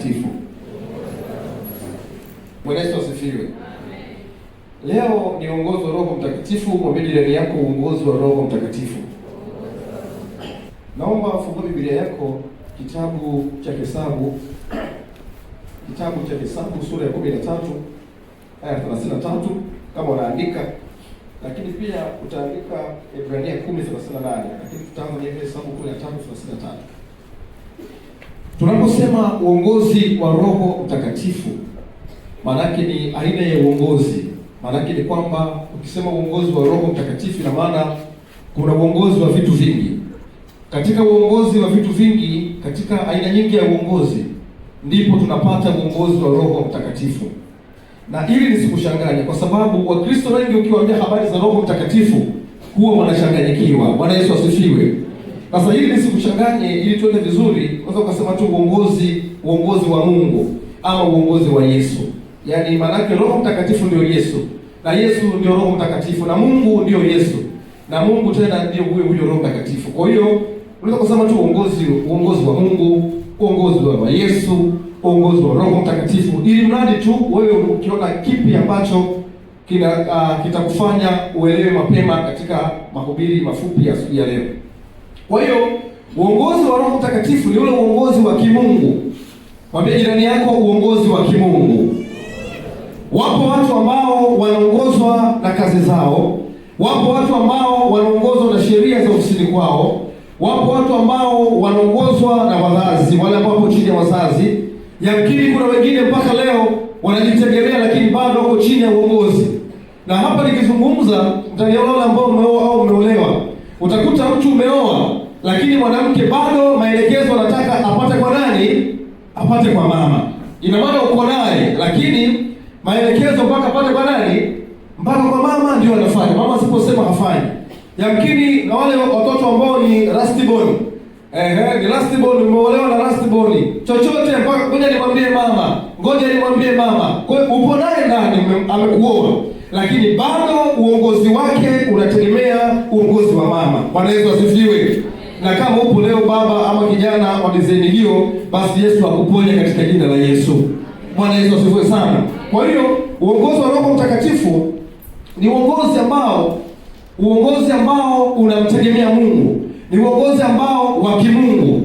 Mtakatifu. Bwana Yesu asifiwe. Leo ni uongozi wa Roho Mtakatifu. Mwambie jirani yako, uongozi wa Roho Mtakatifu. Naomba fungue Biblia yako kitabu cha Hesabu, sura ya 13 aya 33 kama unaandika, lakini pia utaandika Ibrania 10:38, lakini tutaanza na Hesabu 13:33. Tunaposema uongozi wa Roho Mtakatifu, maana yake ni aina ya uongozi. Maana yake ni kwamba ukisema uongozi wa Roho Mtakatifu, ina maana kuna uongozi wa vitu vingi. Katika uongozi wa vitu vingi, katika aina nyingi ya uongozi, ndipo tunapata uongozi wa Roho Mtakatifu. Na ili nisikushangaje, kwa sababu Wakristo wengi ukiwaambia habari za Roho Mtakatifu huwa wanachanganyikiwa. Bwana Yesu asifiwe. Sasa hili nisikushangaje, ili tuende vizuri, unaweza ukasema tu uongozi wa Mungu ama uongozi wa Yesu. Yaani maana yake Roho Mtakatifu ndio Yesu, na Yesu ndio Roho Mtakatifu, na Mungu ndio Yesu, na Mungu tena ndio huyo Roho Mtakatifu. Kwa hiyo unaweza kusema tu uongozi wa Mungu, uongozi wa Yesu, uongozi wa Roho Mtakatifu, ili mradi tu wewe ukiona kipi ambacho kitakufanya uelewe mapema katika mahubiri mafupi ya siku ya leo. Kwa hiyo uongozi wa Roho Mtakatifu ni ule uongozi wa kimungu. Mwambie jirani yako, uongozi wa kimungu. Wapo watu ambao wanaongozwa na kazi zao, wapo watu ambao wanaongozwa na sheria za ofisini kwao, wapo watu ambao wanaongozwa na wazazi, wale ambao wapo chini ya wazazi. Yamkini kuna wengine mpaka leo wanajitegemea, lakini bado wako chini ya uongozi. Na hapa nikizungumza, mtaniona wale ambao mmeoa au umeolewa. Utakuta mtu umeoa, lakini mwanamke bado maelekezo anataka apate kwa nani? Apate kwa mama. Ina maana uko naye, lakini maelekezo mpaka apate kwa nani? Mpaka kwa mama ndio anafanya. Mama asiposema hafanyi. Yamkini na wale watoto ambao ni rustborn. Ni rustborn, umeolewa na rustborn. Chochote mpaka ngoja nimwambie mama. Kwa hiyo upo naye ndani, amekuoa, lakini bado uongozi wake unategemea uongozi wa mama. Bwana Yesu asifiwe. Na kama upo leo baba ama kijana wa dizaini hiyo, basi Yesu akuponya katika jina la Yesu. Bwana Yesu asifiwe sana. Kwa hiyo uongozi wa Roho Mtakatifu ni uongozi ambao unamtegemea Mungu. Ni uongozi ambao wa kimungu.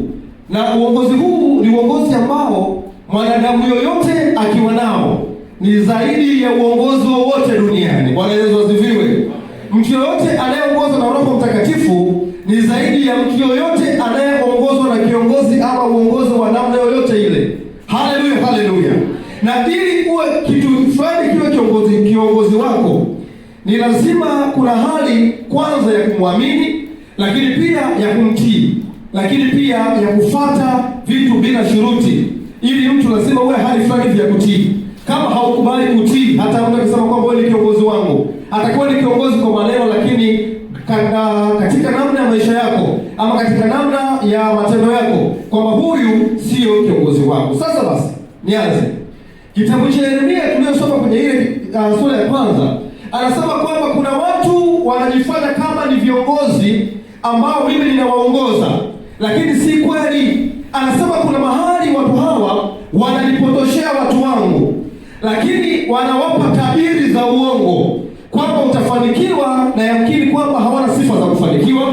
Na uongozi huu ni uongozi ambao mwanadamu yoyote akiwa nao ni zaidi ya uongozi wowote duniani. Bwana Yesu asifiwe. Mtu yoyote anayeongozwa na Roho Mtakatifu ni zaidi ya mtu yoyote anayeongozwa na kiongozi ama uongozi wa namna yoyote ile. Haleluya, haleluya. Na ili uwe kitu fulani kiwe kiongozi wako, ni lazima kuna hali kwanza ya kumwamini, lakini pia ya kumtii, lakini pia ya kufuata vitu bila shuruti. Ili mtu lazima uwe hali fulani ya kutii. Kama haukubali kutii, hata mtu akisema kwamba wewe ni kiongozi wangu, atakuwa ni kiongozi kwa maneno, lakini katika namna ya maisha yako ama katika namna ya matendo yako, kwamba huyu sio kiongozi wako. Sasa basi nianze kitabu cha Yeremia tuliyosoma kwenye ile sura ya kwanza. Anasema kwamba kuna watu wanajifanya kama ni viongozi ambao mimi ninawaongoza, lakini si kweli. Anasema kuna mahali watu hawa wananipotoshea watu wangu, lakini wanawapa tabiri za uongo kwamba utafanikiwa, na yamkini kwamba hawana sifa za kufanikiwa,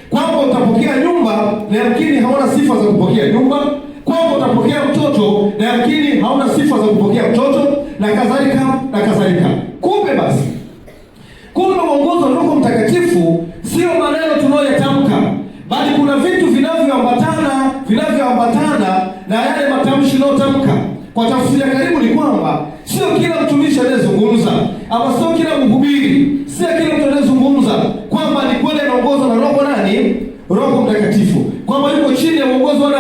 kwamba utapokea nyumba, na yamkini hawana sifa za kupokea nyumba, kwamba utapokea mtoto, na yamkini hawana sifa za kupokea mtoto, na kadhalika na kadhalika. Kumbe uongozi wa Roho Mtakatifu sio maneno tunayoyatamka, bali kuna vitu vinavyoambatana na yale matamshi tunayotamka. Kwa tafsiri ya karibu ni kwamba sio kila mtumishi anayezungumza, ama sio kila mhubiri, sio kila mtu anayezungumza kwamba ni kweli anaongozwa na Roho Mtakatifu, kwamba yuko chini ya uongozi wa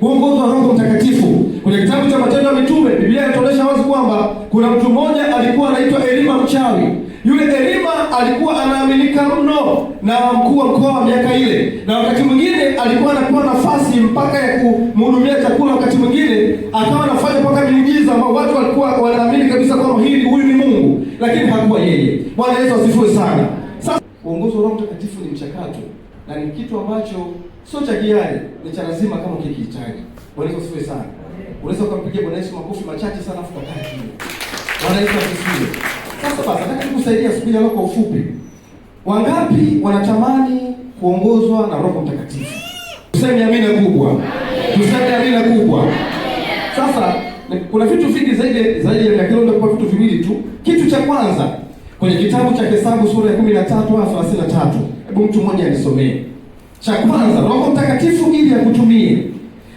uongozi wa Roho Mtakatifu. Kwenye kitabu cha Matendo ya Mitume, Biblia inatuonyesha wazi kwamba kuna mtu mmoja alikuwa anaitwa Elima mchawi. Yule Elima alikuwa anaaminika mno na mkuu wa mkoa wa miaka ile, na wakati mwingine alikuwa anapewa nafasi mpaka ya kumhudumia chakula. Wakati mwingine akawa anafanya mpaka miujiza ambao watu walikuwa wanaamini kabisa kwamba huyu ni Mungu, lakini hakuwa yeye. Bwana Yesu asifiwe sana. Sasa uongozi wa Roho Mtakatifu ni mchakato, na ni kitu ambacho sio cha hiari, ni cha lazima kama ukikihitaji. Bwana Yesu asifiwe sana. Unaweza kumpigia Bwana Yesu makofi machache sana afu kakaa chini. Bwana Yesu asifiwe. Sasa basi nataka nikusaidia asubuhi leo kwa ufupi. Wangapi wanatamani kuongozwa na Roho Mtakatifu? Tuseme amina kubwa. Tuseme amina kubwa. Sasa kuna vitu vingi zaidi ya kilonda kwa vitu viwili tu. Kitu cha kwanza kwenye kitabu cha Hesabu sura ya 13:33. Hebu mtu mmoja anisomee. Cha kwanza, Roho Mtakatifu ili akutumie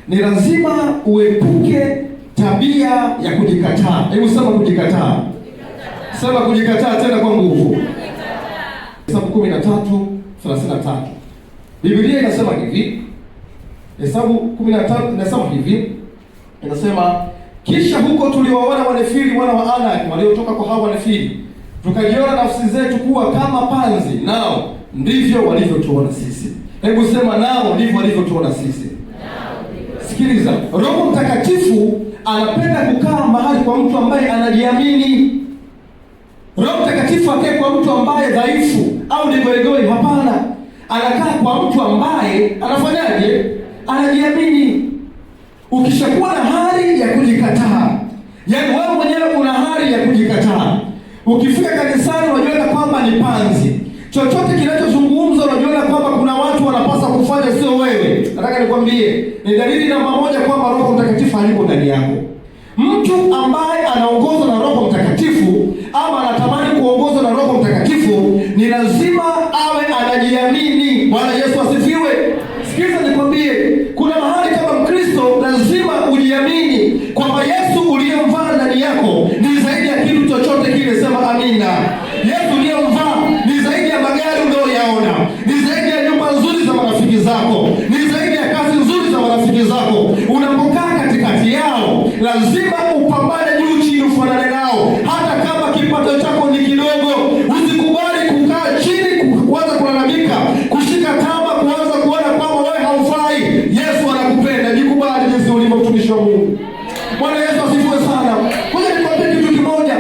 ni lazima uepuke tabia ya kujikataa. Hebu sema kujikataa. Sema kujikataa tena kwa nguvu. Hesabu 13:33. Biblia inasema hivi. Hesabu 13 inasema hivi. Inasema kisha huko tuliwaona Wanefili wana wa Anak waliotoka kwa hao Wanefili. Tukajiona nafsi zetu kuwa kama panzi, nao ndivyo walivyotuona sisi. Hebu sema nao ndivyo walivyotuona sisi. Sikiliza, Roho Mtakatifu anapenda kukaa mahali kwa mtu ambaye anajiamini. Roho Mtakatifu akae kwa mtu ambaye dhaifu au ni goigoi, hapana. Anakaa kwa mtu ambaye anafanyaje? Anajiamini. Ukishakuwa na hali ya kujikataa, yaani wewe mwenyewe una hali ya kujikataa, ukifika kanisani unajiona kwamba ni panzi, chochote kinachozungumza unajiona kwamba kuna watu wanapaswa kufanya, sio wewe. Nataka nikwambie, ni dalili namba moja kwamba Roho Mtakatifu hayuko ndani yako. Mtu ambaye anaongozwa na Roho Mtakatifu ama anatamani kuongozwa na Roho Mtakatifu ni lazima awe anajiamini. Bwana Yesu asifiwe. Sikiliza nikwambie, kuna mahali kama Mkristo lazima ujiamini kwamba Yesu uliyemvaa ndani yako ni zaidi ya kitu chochote kile. Sema amina. Yesu uliyemvaa ni zaidi ya magari unayoyaona, ni zaidi ya nyumba nzuri za marafiki zako, ni zaidi ya kazi nzuri za marafiki zako. Unapokaa katikati yao, lazima upambane juu chini ufanane nao. Hata kama kipato chako ni kidogo, usikubali kukaa chini kuanza kulalamika, kushika tama, kuanza kuona kwamba wewe haufai. Yesu anakupenda. Jikubali jinsi ulivyo, mtumishi wa Mungu. Bwana Yesu asifiwe sana. Ngoja nikwambie kitu kimoja.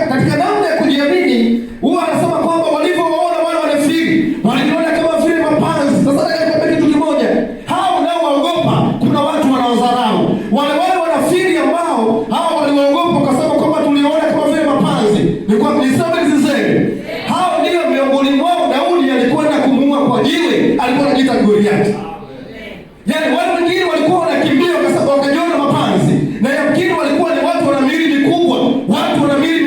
Katika namna ya kujiamini, huwa anasema kwamba walivyowaona wale Wanefili, waliona kama vile mapanzi. Sasa nataka nikwambie kitu kimoja. Hao nao waogopa, kuna watu wanaodharau. Wale Wanefili ambao hao waliwaogopa kwa sababu kwamba tuliona kama vile mapanzi. Ni kwa niseme zizeni. Hao ndio miongoni mwao Daudi alikwenda kumuua kwa jiwe, alikuwa anajiita Goliathi. Yaani wale wengine walikuwa wanakimbia kwa sababu wakajiona mapanzi. Na yamkini walikuwa ni watu wana miili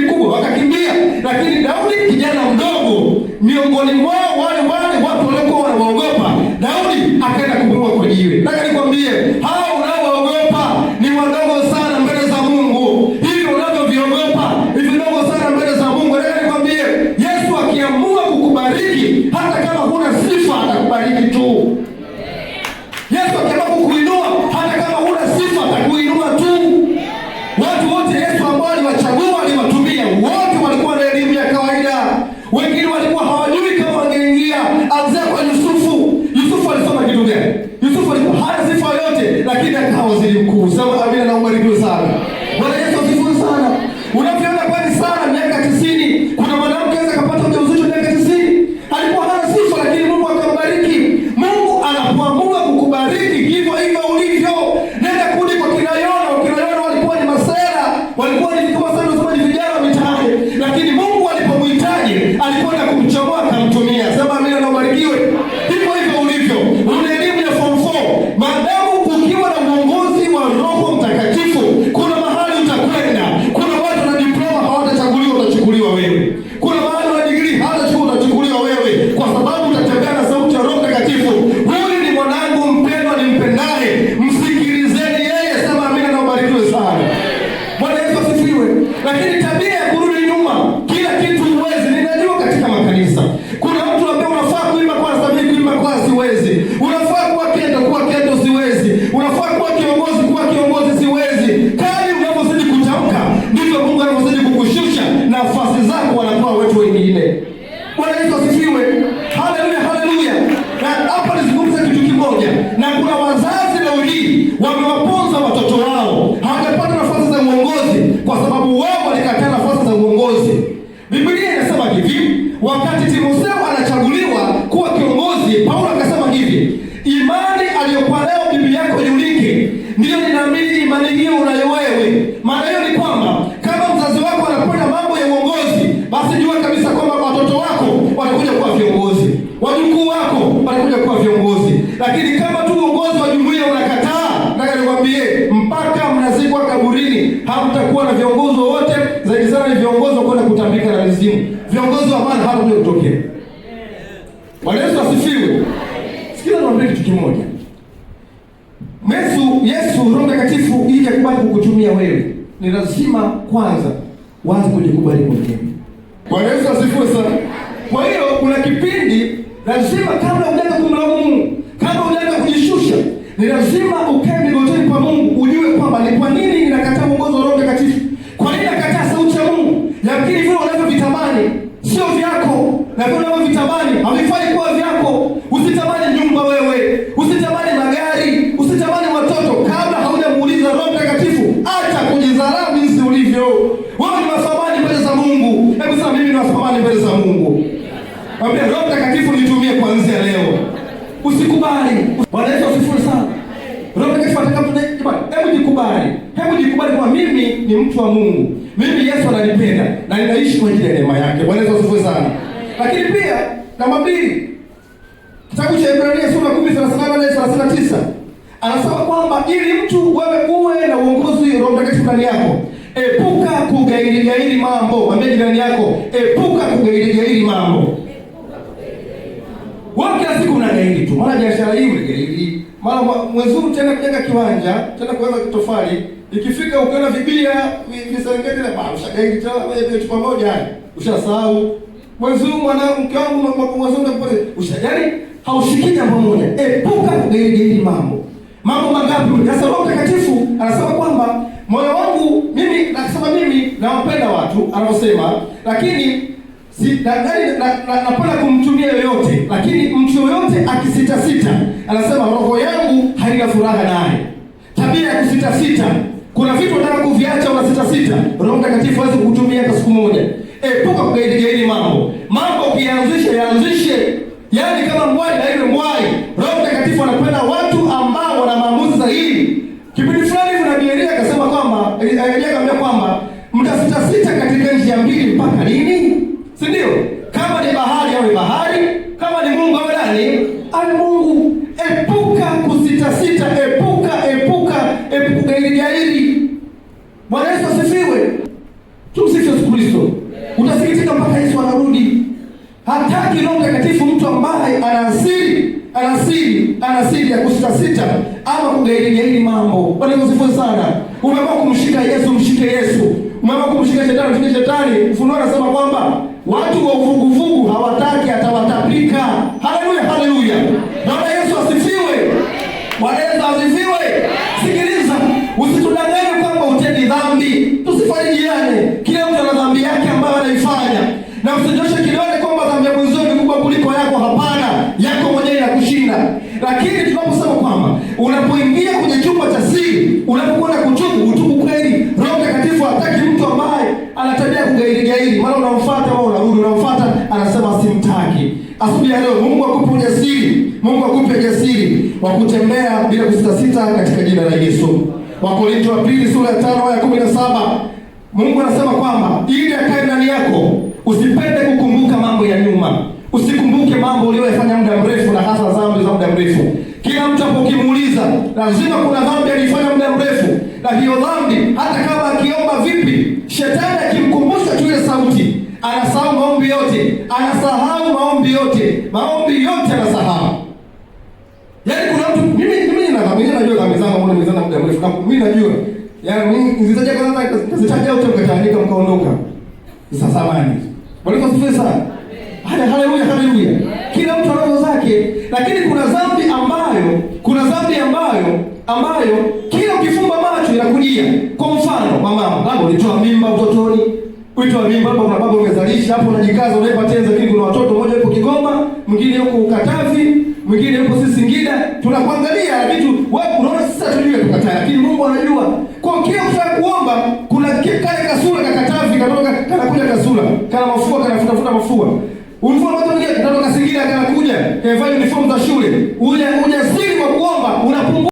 mikubwa, wakakimbia. Lakini Daudi kijana mdogo, miongoni mwao wale watu waliokuwa wanaogopa, Daudi akaenda kumuua kwa jiwe. Nataka nikwambie, hao unaowaogopa ni wadogo sana mbele za Mungu. Hivi unavyoviogopa ni vidogo sana mbele za Mungu. Nataka nikwambie, Yesu akiamua kukubariki, hata kama huna sifa atakubariki tu. Yesu akiamua kukuinua, hata kama huna sifa atakuinua tu. Watu wote Yesu ambao aliwachagua, aliwatumia, wote walikuwa na elimu ya kawaida. Wengine walikuwa hawajui kama wangeingia. Anzia kwa Yusufu. Yusufu alisoma kitu gani? Yusufu alikuwa hana sifa yote, lakini akawa waziri mkuu. Sema amina na ubarikiwe sana. Bwana Yesu asifiwe sana. Unapoona kwani sana miaka 90, kuna mwanamke anaweza kupata ujauzito miaka 90. Alikuwa hana sifa, lakini Mungu akambariki. Mungu anapoamua kukubariki, hivyo ulivyo. Nenda kurudi kwa kina Yona. Kina Yona walikuwa ni masera, walikuwa ni kama sana kama ni vijana mitaani, lakini Mungu alipomhitaji alikwenda kumchomoa akamtumia. Sema amina na ubarikiwe. Hivyo ulivyo. Una elimu ya form 4. Maadamu ukiwa na uongozi wa Roho Mtakatifu, kuna mahali utakwenda. Kuna watu na diploma hawatachaguliwa, utachukuliwa wewe. Kuna mahali na degree hawatachukuliwa, utachukuliwa wewe, kwa sababu utatembea na sauti ya Roho Mtakatifu. Huyu ni mwanangu mpendwa, nimpendaye, msikilizeni yeye. Sema amina na ubarikiwe sana. Bwana Yesu asifiwe. Lakini tabia ya kurudi nyuma, kila kitu uwezi. Ninajua katika makanisa kuna mtu ambaye unafaa kuimba kwanza, mimi kuimba kwanza siwezi. Unafaa kuwa kendo siwezi. Unafaa kuwa kiongozi siwezi. Kadri unavyozidi kutamka, ndivyo Mungu anavyozidi kukushusha nafasi zako, wanatoa watu wengine. Bwana Yesu asifiwe. Haleluya, haleluya. Na hapa nizungumza kitu kimoja. Na kuna wazazi leo hii wamewaponza watoto wao, hawajapata nafasi za uongozi kwa sababu wao walikataa nafasi za uongozi. Biblia inasema hivi, wakati Timotheo anachaguliwa kuwa kiongozi, Paulo akasema hivi, imani aliyokuwa nayo bibi yako Yunike ndiyo ninaamini imani Maana hiyo ni kwamba kama mzazi wako anakwenda mambo ya uongozi, basi jua kabisa kwamba watoto wako watakuja kuwa viongozi, wajukuu wako watakuja kuwa viongozi. Lakini kama tu uongozi wa jumuiya unakataa, nataka nikwambie, mpaka mnazikwa kaburini hamtakuwa na viongozi wote. Zaidi sana ni viongozi wa kwenda kutambika na mizimu. Viongozi wa maana hawatakuja kutokea. Bwana Yesu asifiwe. Sikia niwaambie kitu kimoja. Yesu Roho Mtakatifu ili akubali kukutumia wewe, ni lazima kwanza waanze kujikubali mwenyewe. Bwana Yesu asifiwe sana. Kwa hiyo kuna kipindi lazima, kabla hujaanza kumlaumu Mungu, kabla hujaanza kujishusha, ni lazima ukae migotoni kwa Mungu, ujue kwamba ni kwa nini ninakataa uongozi wa Roho Mtakatifu. Kwa nini nakataa sauti ya Mungu? Lakini vile unavyovitamani sio vyako, na vile unavyovitamani havifai kuwa vyako. Usitamani nyumba wewe, usitamani magari, usitamani watoto kabla haujamuuliza Roho Mtakatifu. Acha kujidharau jinsi ulivyo. Wewe ni wasabani mbele za Mungu. Hebu sema mimi ni wasabani mbele za Mungu. Mwambie Roho Mtakatifu nitumie kuanzia leo. Usikubali. Bwana Yesu asifiwe sana. Roho Mtakatifu atakapokubali, hebu jikubali. Hebu jikubali kwa mimi ni mtu wa Mungu. Mimi Yesu ananipenda na ninaishi kwa ajili ya neema yake. Bwana Yesu asifiwe sana. Lakini pia namba 2, kitabu cha Ibrania sura 10:38-39 anasema kwamba ili mtu wewe uwe na uongozi Roho Mtakatifu ndani yako, epuka kugairi mambo. Mwambie jirani yako, epuka kugairi mambo. Wewe kila siku unagairi tu. Mara biashara hii unagairi, mara mwezi huu tena kujenga kiwanja, tena kuanza kitofali. Ikifika ukiona vibia visangeti na ushagairi tena wewe chupa moja hadi ushasahau. Mwezi huu mwanamke wangu mwezi huu unapata ushajari, haushiki jambo moja. Epuka kugairi mambo. Mambo mangapi? Sasa Roho Mtakatifu anasema kwamba moyo wangu mimi, nasema mimi nawapenda watu anaosema, lakini napenda kumtumia yoyote, lakini mtu yoyote akisita, anasema roho yangu haina furaha naye. Tabia ya kusita. Kuna vitu unataka kuviacha, unasita. Roho Mtakatifu hawezi kukutumia hata siku moja. Epuka kugairi mambo. Mambo yaanzishe. Yaani kama mwai na ile mwai. Roho Mtakatifu anapenda watu ambao wana maamuzi sahihi. Kipindi fulani kuna Biblia akasema kwamba, akamwambia kwamba mtasita katika njia mbili mpaka lini? Si ndio? Kama ni bahari awe bahari, kama ni Mungu awe nani? Awe Mungu. Epuka kusita, epuka gairi. Bwana Yesu asifiwe. Tumsifu Yesu Kristo. Utasikitika mpaka Yesu anarudi. Hataki Roho Mtakatifu mtu ambaye ana asili ya kusita ama kugairi mambo. Bwana Yesu asifiwe sana. Umeamua kumshika Yesu, mshike Yesu. Umeamua kumshika shetani, mshike shetani. Ufunuo anasema kwamba watu wa uvuguvugu hawataki, atawatapika. Haleluya. Bwana Yesu asifiwe. Bwana Yesu asifiwe. Sikiliza, usitudanganye kwamba utendi dhambi. Tusifarijiane. Kila mtu ana dhambi yake ambayo anaifanya. Na usinyoshe kidole kwamba dhambi yako nzuri kubwa kuliko yako. Hapana, yako mwenyewe inakushinda. Lakini tunaposema kwamba unapoingia kwenye chumba cha siri, unapokwenda utubu kweli. Roho Mtakatifu hataki mtu ambaye anatabia kugairi. Maana unamfuata au unamfuata, anasema simtaki. Asubuhi ya leo Mungu akupe ujasiri. Mungu akupe ujasiri wa kutembea bila kusita katika jina la Yesu. Wakorintho wa 2 sura ya 5 aya 17. Mungu anasema kwamba ili akae ndani yako, usipende kukumbuka mambo ya nyuma. Usikumbuke mambo uliyofanya muda mrefu, na hasa dhambi za muda mrefu. Kila mtu ukimuuliza, lazima kuna dhambi alifanya muda mrefu. Na hiyo dhambi hata kama akiomba vipi, shetani akimkumbusha tu ile sauti, anasahau maombi yote. Maombi yote anasahau. Yaani kuna mtu mimi najua dhambi zangu muda mrefu. Mimi najua. Yaani mimi nizitaje kwanza, kazitaja au mkataanika mkaondoka. Sasa bani. Bwana asifiwe sana. Haleluya. Kila mtu anazo zake, lakini kuna dhambi ambayo kila ukifumba macho inakujia. Kwa mfano, mama, labda ulitoa mimba utotoni. Ulitoa mimba hapo, na baba umezalisha hapo, unajikaza unaipa tenza, lakini kuna watoto, mmoja yuko Kigoma, mwingine yuko Katavi, mwingine yuko Singida. Tunakuangalia vitu wewe unaona sasa tujue tukataa, lakini Mungu anajua. Kwa kile ukitaka kuomba, kuna kale kasura ka Katavi katoka, kanakuja kasura, kana mafua, kanafuta mafua. Uniform watu wengine katoka Singida, kanakuja, kavaa uniform za shule. Ujasiri wa kuomba unapungua.